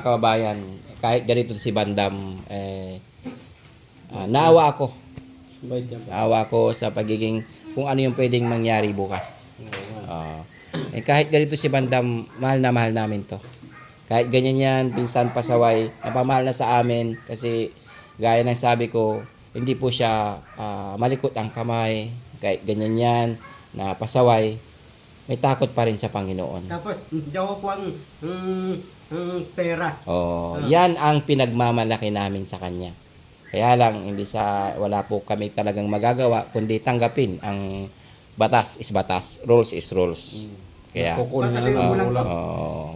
Kababayan, kahit ganito si Bandam, naawa ako. Naawa ako sa pagiging kung ano yung pwedeng mangyari bukas. Kahit ganito si Bandam, mahal na mahal namin to. Kahit ganyan yan, pinsan pasaway, napamahal na sa amin kasi gaya ng sabi ko, hindi po siya malikot ang kamay. Kahit ganyan yan, na pasaway, may takot pa rin sa Panginoon. Tapos, hindi ako kuwang pera. Yan ang pinagmamalaki namin sa kanya. Kaya lang, wala po kami talagang magagawa, kundi tanggapin ang batas is batas, rules is rules. Kaya,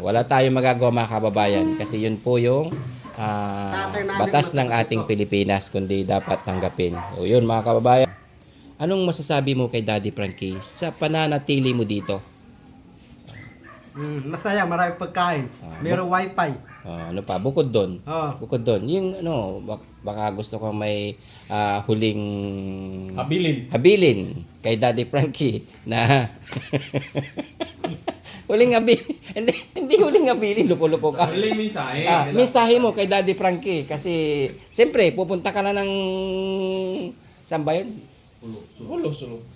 wala tayong magagawa mga kababayan kasi yun po yung batas ng ating Pilipinas, kundi dapat tanggapin. So, yun mga kababayan. Anong masasabi mo kay Daddy Frankie sa pananatili mo dito? Masaya, marami pagkain. Mayroong wifi. Ano pa? Bukod doon. Bukod doon. Yung baka gusto ko may huling habilin kay Daddy Frankie na huling habilin. Hindi huling habilin, luko-luko ka. Huling mensahe. Mensahe mo kay Daddy Frankie kasi siyempre pupunta ka na ng saan ba yun? Sulo.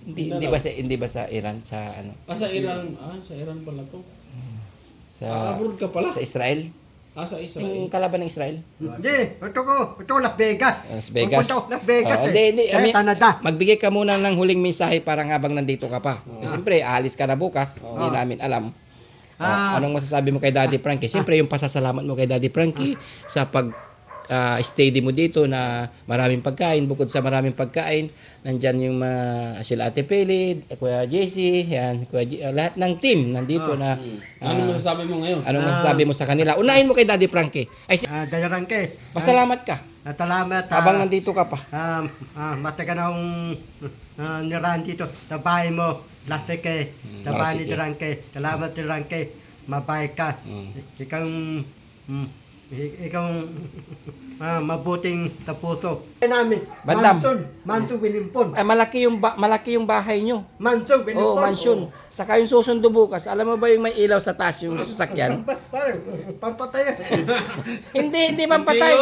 Hindi ba sa Iran sa ano? Sa Iran, sa Iran pala to. Abroad ka pala. Sa Israel? Sa Israel. Yung kalaban ng Israel? Hindi, ito Las Vegas. Las Vegas. Pupunta ako Las Vegas. Hindi. Canada. Magbigay ka muna ng huling mensahe para habang nandito ka pa. Siyempre, aalis ka na bukas. Hindi namin alam. Anong masasabi mo kay Daddy Frankie? Siyempre, yung pasasalamat mo kay Daddy Frankie sa stay mo dito na maraming pagkain. Bukod sa maraming pagkain, nandyan yung sila Ate Pelid, Kuya JC, yan, lahat ng team nandito na. Ano masasabi mo ngayon? Anong masasabi mo sa kanila? Unahin mo kay Daddy Frankie. Daddy Frankie. Pasalamat ka. Salamat. Habang nandito ka pa. Matagal na akong niran dito. Sa bahay mo. Lasik eh. Sa bahay ni Frankie. Salamat ni Frankie. Mabay ka. Ikaw mabuting tapuso. Namin. Bandam. Mansion Wilimpon. Malaki yung bahay nyo. Mansion Wilimpon. Mansion. Saka yung susundo bukas, alam mo ba yung may ilaw sa taas yung sasakyan? Pampatay. Hindi pampatay.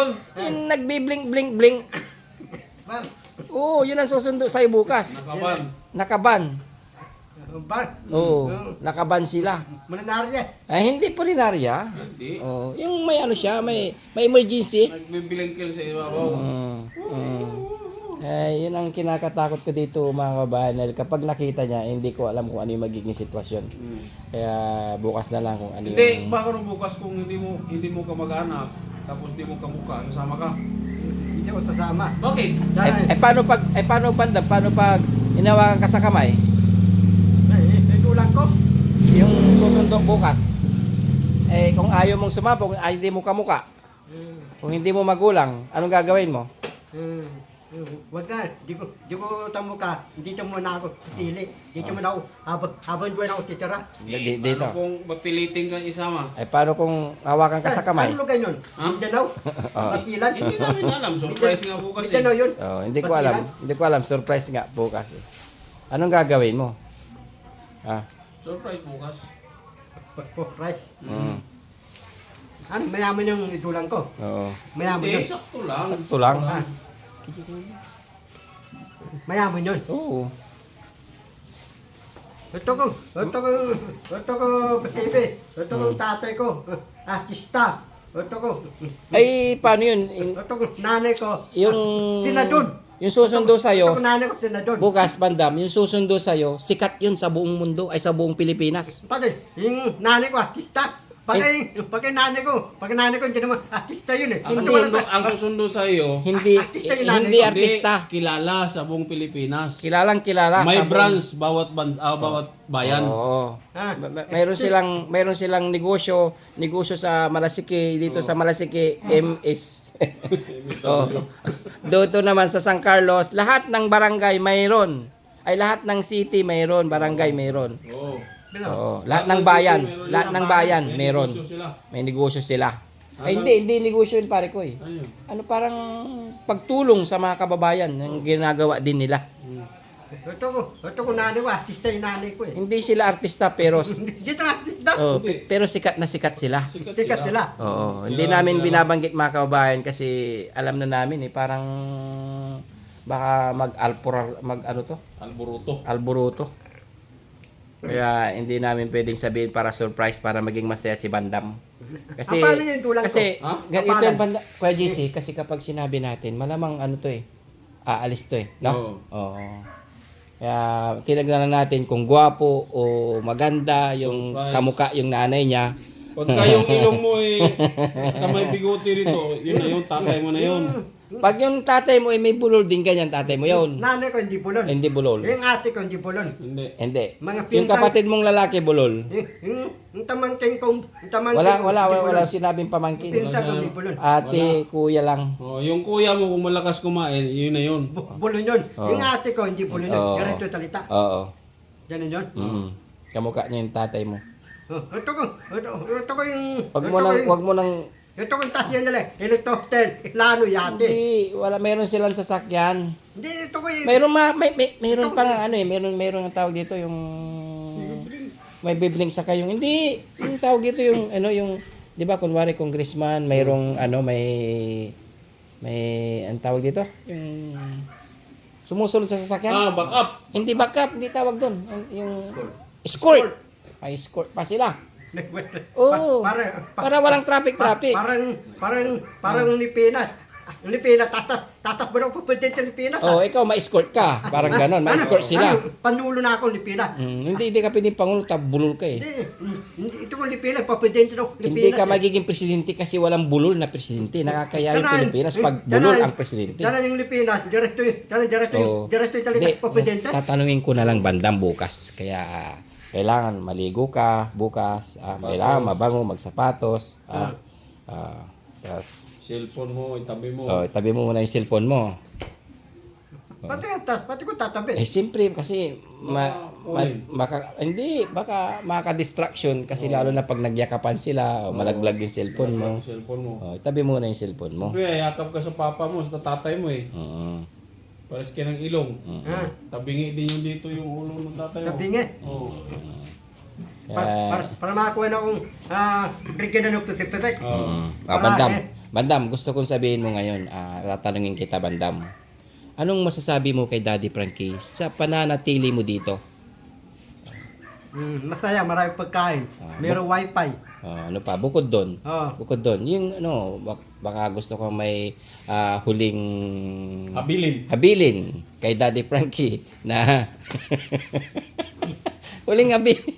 Yung nagbi-blink. Yun ang susundo sa'yo bukas. Nakaban. Nakaban sila. Malinarya. Hindi pulinarya. Hindi. Yung may siya, may emergency. Nagbibilangkil sa ibabaw. Yun ang kinakatakot ko dito mga kabayan. Kapag nakita niya, hindi ko alam kung ano yung magiging sitwasyon. Kaya bukas na lang kung ano yung... Hindi, baka nung bukas kung hindi mo kamag-anak, tapos hindi mo kamukha, kasama ka. Hindi ko sasama. Bakit? Paano Bandam? Paano pag inawakan ka sa kamay? Itulang ko. Yung susundo bukas. Kung ayaw mong sumabog, hindi mo kamuka. Kung hindi mo magulang, anong gagawin mo? Wag na, di ko tamo ka. Dito muna ako titili. Dito muna ako habang doon ako titira. Dito. Paano kung mapiliting kang isama? Paano kung hawakan ka sa kamay? Ano lugar yun? Mindanao? Batilan? Hindi namin alam. Surprise nga bukas eh. Mindanao yun? Hindi ko alam. Hindi ko alam. Surprise nga bukas. Anong gagawin mo? Surprise bukas. Surprise? Ano, mayaman yung itulang ko. Mayaman yun. Hindi, sakto lang. Sakto lang. Mayaman yun. Oo. Ito ko, pasipi. Ito ko, tatay ko. Artista. Ito ko. Paano yun? Ito ko, nanay ko. Yung Sinadun. Yung susundo sa'yo, Ito ko, nanay ko, sinadun. bukas Bandam, yung susundo sa'yo, sikat yun sa buong mundo, ay sa buong Pilipinas. Pati, yung nanay ko, artista. Pagka nanay ko, hindi naman artista yun eh. Ang susundo sa iyo, Hindi artista. kilala sa buong Pilipinas. Kilalang kilala. May sa branch bawat bayan. Oo. Mayroon silang negosyo sa Malasiki, dito sa Malasiki, MS. Dito naman sa San Carlos, lahat ng barangay mayroon. Lahat ng city mayroon, barangay mayroon. Lahat ng bayan meron. May negosyo sila. Hindi negosyo yun pare ko eh. Ano parang pagtulong sa mga kababayan yung ginagawa din nila. Ito ko nanay ko, artista yung nanay ko eh. Hindi sila artista pero Dito lang artista. oh, pero sikat na sikat sila. Tikat sila. Oo, hindi namin binabanggit mga kababayan kasi alam na namin parang baka mag ano to, alburuto. Kaya hindi namin pwedeng sabihin para surprise para maging masaya si Bandam. Kasi Paano yun, tulang kasi ko? ganito Paano? yung Bandam, Kuya JC, kasi kapag sinabi natin, malamang ano to aalis to no? Oo. Kaya tinignan na natin kung gwapo o maganda yung Surprise. kamukha yung nanay niya. Pagka yung ilong mo may bigote rito, yun na yun, tatay mo na yun. Pag yung tatay mo may bulol din ganyan, tatay mo yun. Nanay ko hindi bulon. Hindi bulol. Yung ate ko hindi bulon. Hindi. Hindi. Mga Yung pintay- kapatid mong lalaki bulol. Yung tamangking kong, yung tamangking Wala ko, hindi bulon. sinabing pamangkin. Pinsa ko hindi bulon. Ate, kuya lang. Oh, yung kuya mo kung malakas kumain, yun na yun. Bulon yun. Oo. Yung ate ko hindi bulon yun. Oo. Diretso talita. Oo. Ganun yun. Kamukha niya yung tatay mo. Ito ko yung... Wag mo nang Ito kong tasyan nila. Helicopter. Iklano yate. hindi, meron silang sasakyan. Hindi, ito ko yung... Meron pa nga meron ang tawag dito yung may bibling sa kayong hindi yung tawag dito yung yung 'di ba kunwari congressman mayroong may ang tawag dito yung sumusunod sa sasakyan. Back up! Hindi backup, hindi tawag doon. Yung escort. May escort pa sila. Oo. Para walang traffic. Parang Lipinas. Lipinas, tatakbo na ako pupunta sa Lipinas. Oh, ikaw ma-escort ka. Parang ganon, ma-escort sila. Panulo na ako Lipinas. Hindi ka pwedeng pangulo, bulol ka eh. Hindi, ito kong Lipinas, papunta ng Lipinas. Hindi ka magiging presidente kasi walang bulol na presidente. Nakakaya yung Pilipinas pag bulol ang presidente. Diyan yung Lipinas, diretso Oo. yung talaga Hindi, papunta. tatanungin ko na lang Bandam bukas. Kaya kailangan maligo ka bukas. Kailangan mabango, magsapatos. Tapos, Cellphone mo, itabi mo. tabi mo muna yung cellphone mo. Pati ko tatabi. Siyempre kasi baka maka-distraction kasi lalo na pag nagyakapan sila o malaglag yung cellphone mo. Yung cellphone mo. Tabi mo na yung cellphone mo. Siyempre, yakap ka sa papa mo, sa tatay mo eh. Oo. Pares ka ng ilong. Ah, Tabingi din yung dito yung ulo ng tatay mo. Tabingi. Oo. para makakuha na akong bigyan na ng putik-putik. Bandam, gusto kong sabihin mo ngayon, tatanungin kita Bandam. Anong masasabi mo kay Daddy Frankie sa pananatili mo dito? Masaya, marami pagkain. Mayroong wifi. Ano pa? Bukod doon. Oh. Bukod doon, yung baka gusto ko may huling habilin kay Daddy Frankie na huling habilin.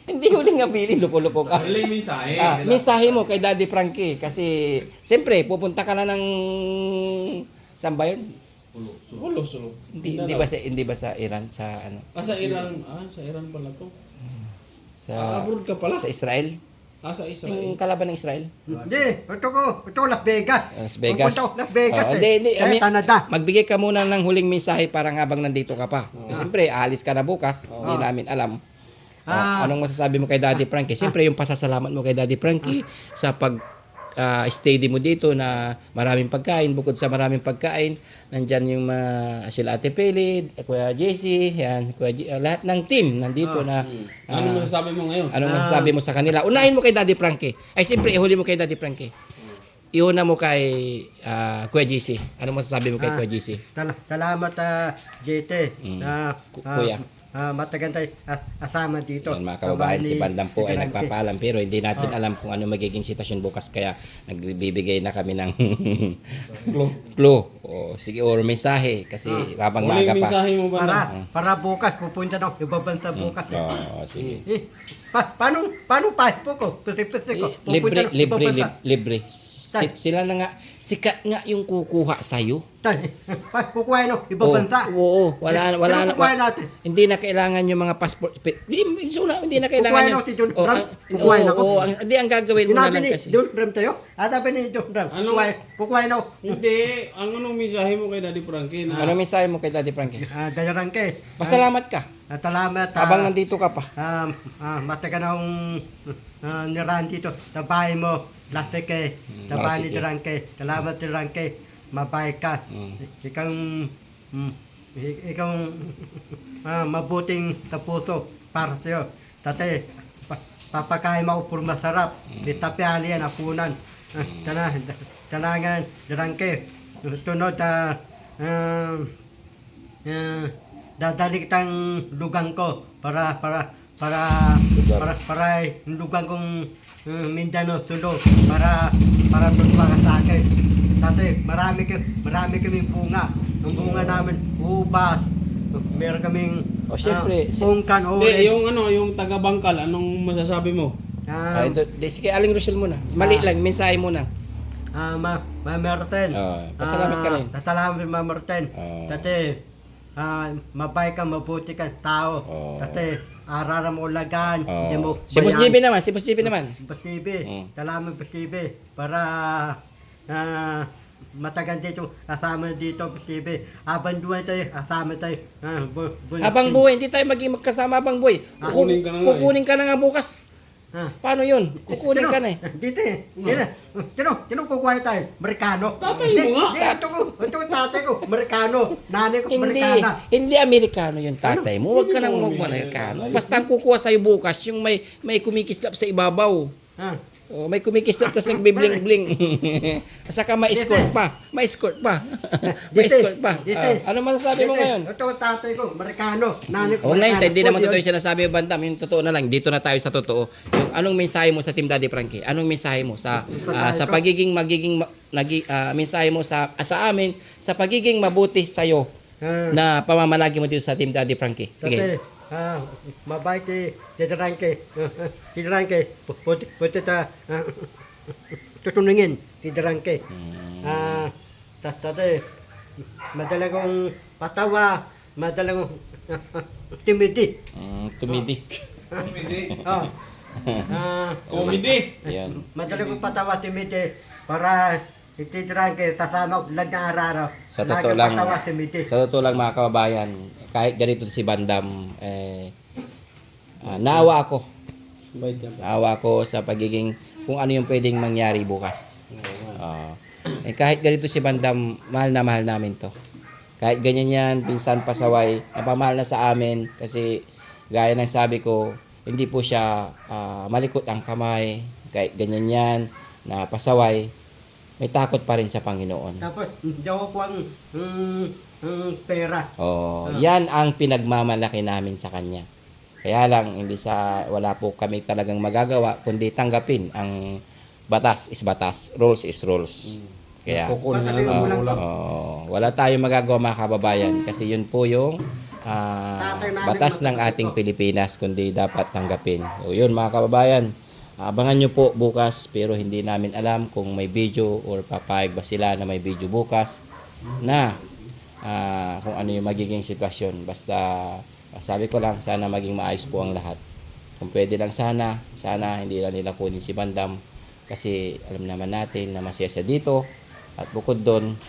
hindi huling habilin, loko-loko ka. Huling mensahe. Mensahe mo kay Daddy Frankie kasi siyempre pupunta ka na ng saan ba yun? Sulo. Hindi ba sa Iran sa ano? Sa Iran. Sa Iran pala to. Sa Abroad ka pala. sa Israel? Sa Israel. Yung kalaban ng Israel? Hindi, ito ko Las Vegas. Las Vegas. Pupunta ako Las Vegas Hindi. Kaya Canada. Magbigay ka muna ng huling mensahe para habang nandito ka pa. Siyempre, aalis ka na bukas. Hindi namin alam. Anong masasabi mo kay Daddy Frankie? Siyempre, yung pasasalamat mo kay Daddy Frankie sa stay mo dito na maraming pagkain. Bukod sa maraming pagkain, nandyan yung sila Ate Pelid, Kuya JC, yan, lahat ng team nandito na. Ano masasabi mo ngayon? Anong masasabi mo sa kanila? Unahin mo kay Daddy Frankie. Ay, siyempre, ihuli mo kay Daddy Frankie. Iuna mo kay Kuya JC. Anong masasabi mo kay Kuya JC? Salamat, JT. Kuya. Matagal tayo asama dito. Yan, mga kababayan, si Bandam po ay Frankie. nagpapaalam pero hindi natin alam kung ano magiging sitwasyon bukas kaya nagbibigay na kami ng clue. Sige, or mensahe kasi habang Huling maaga pa. mensahe mo ba na? Para bukas, pupunta na ako. Ibang bansa bukas. Sige. Paano passport ko? Pusik-pusik ko. Pupunta na ibang bansa. Libre. Sila na nga, sikat nga yung kukuha sa'yo. Kukuha no, ibang bansa. Oo, wala na. Kukuha natin. Hindi na kailangan yung mga passport. Hindi na kailangan Kukuha yung... natin, John Ram. Kukuha na ako. Hindi, ang gagawin mo na lang kasi. John Ram tayo? Sabi ni John Ram. Kukuha na ako. Hindi. Ang anong mensahe mo kay Daddy Frankie na? Ano mensahe mo kay Daddy Frankie? Dayaran kay. Pasalamat ka. Salamat. Habang nandito ka pa. Matagal na akong niran dito. Sa bahay mo. Lasik eh. Sa bahay ni Rangke. Salamat ni Rangke. Mabay ka. Ikaw ikaw mabuting tapuso para sa'yo. Tate, papakain mo puro masarap. Di tapiali yan, apunan. Tanangan, darangke. Tunod, dadalik tang lugang ko para yung lugang kong Mindanao sunod para doon ka sa akin. Tate, marami kaming bunga. Ang bunga namin, ubas. Meron kaming Siyempre, ungkan, Hindi, yung taga-Bangkal, anong masasabi mo? Sige, Aling Rochelle muna. Mali lang, mensahe muna. Marten. Pasalamat ka rin. Pasalamat Ma Marten. Tate, mabay ka, mabuti ka tao. Tate, araram mo lagan. Hindi mo Si Boss JB naman, si Boss JB naman. Pasibe. Salamat Pasibe. Para matagal dito, kasama dito Pasibe. Habang buhay tayo, kasama tayo. Habang buhay, hindi tayo maging magkasama habang buhay. Kukunin ka na nga eh. Kukunin ka na nga bukas. Paano yun? Kukunin ka na eh. Dito eh. Sino kukuha tayo? Amerikano. Tatay mo nga. Ito tatay ko. Amerikano. Nanay ko Hindi, Amerikana. hindi Amerikano yung tatay mo. Huwag ka nang mag-Amerikano. Basta ang kukuha sa'yo bukas, yung may kumikislap sa ibabaw. May kumikislap tapos nagbibling-bling. Saka ma-escort pa. Ma-escort pa. Ma-escort pa. Ano masasabi mo ngayon? Ito tatay ko. Amerikano. Nanay ko Ngayon, hindi naman Yun. totoo yung sinasabi mo, Bandam. Yung totoo na lang. Dito na tayo sa totoo. Yung anong mensahe mo sa Team Daddy Frankie? Anong mensahe mo sa pagiging mensahe mo sa amin sa pagiging mabuti sa iyo na pamamalagi mo dito sa Team Daddy Frankie? Sige. Mabait tidarangke. Tidarangke. Puti ta tutunungin tidarangke. Tate, madala kong patawa, madala kong timidi. Tumidi. Comedy. Yan. Madala kong patawa timidi para tidarangke sasama ko lang na araw. Sa totoo lang, Patawa timidi. sa totoo lang mga kababayan, kahit ganito si Bandam, naawa ako. Naawa ako sa pagiging kung ano yung pwedeng mangyari bukas. Kahit ganito si Bandam, mahal na mahal namin to. Kahit ganyan yan, pinsan pasaway, napamahal na sa amin kasi gaya ng sabi ko, hindi po siya malikot ang kamay. Kahit ganyan yan, na pasaway, may takot pa rin sa Panginoon. Tapos, hindi ako kuwang pera. Yan ang pinagmamalaki namin sa kanya. Kaya lang wala po kami talagang magagawa kundi tanggapin ang batas is batas, rules is rules. Kaya Kukunin na lang ng magulang. wala tayong magagawa mga kababayan kasi yun po yung batas ng ating Pilipinas kundi dapat tanggapin. So yun mga kababayan, abangan nyo po bukas pero hindi namin alam kung may video or papayag ba sila na may video bukas na kung ano yung magiging sitwasyon. Basta sabi ko lang, sana maging maayos po ang lahat. Kung pwede lang sana hindi lang nila kunin si Bandam kasi alam naman natin na masaya siya dito. At bukod doon,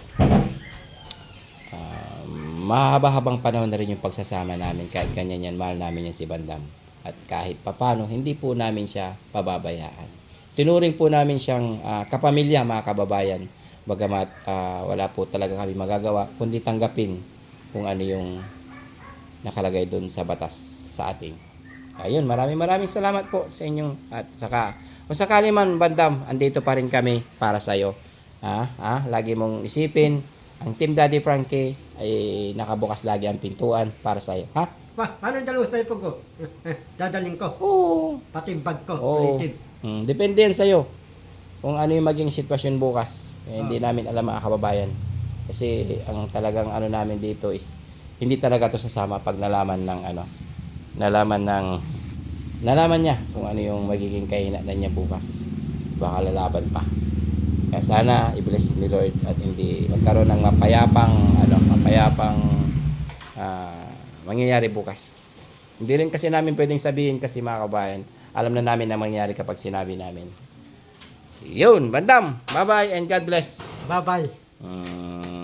mahaba-habang panahon na rin yung pagsasama namin. Kahit ganyan yan, mahal namin yan si Bandam. At kahit papano, hindi po namin siya pababayaan. Tinuring po namin siyang kapamilya mga kababayan. Bagamat wala po talaga kami magagawa, kundi tanggapin kung ano yung nakalagay doon sa batas sa ating. Ayun, maraming salamat po sa inyong at saka kung sakali man Bandam, andito pa rin kami para sa iyo. Lagi mong isipin, ang Team Daddy Frankie ay nakabukas lagi ang pintuan para sa iyo. Paano yung dalawa sa ipog ko? Dadaling ko. Oo. Pati yung bag ko. Oo. Native. Depende yan sa iyo. Kung ano yung maging sitwasyon bukas. Hindi namin alam mga kababayan. Kasi ang talagang ano namin dito is hindi talaga to sasama pag nalaman niya kung ano yung magiging kahinaan niya bukas. Baka lalaban pa. Kaya sana i-bless ni Lord at hindi magkaroon ng mapayapang mangyayari bukas. Hindi rin kasi namin pwedeng sabihin kasi mga kabayan, alam na namin na mangyayari kapag sinabi namin. Yun, Bandam. Bye-bye and God bless. Bye-bye.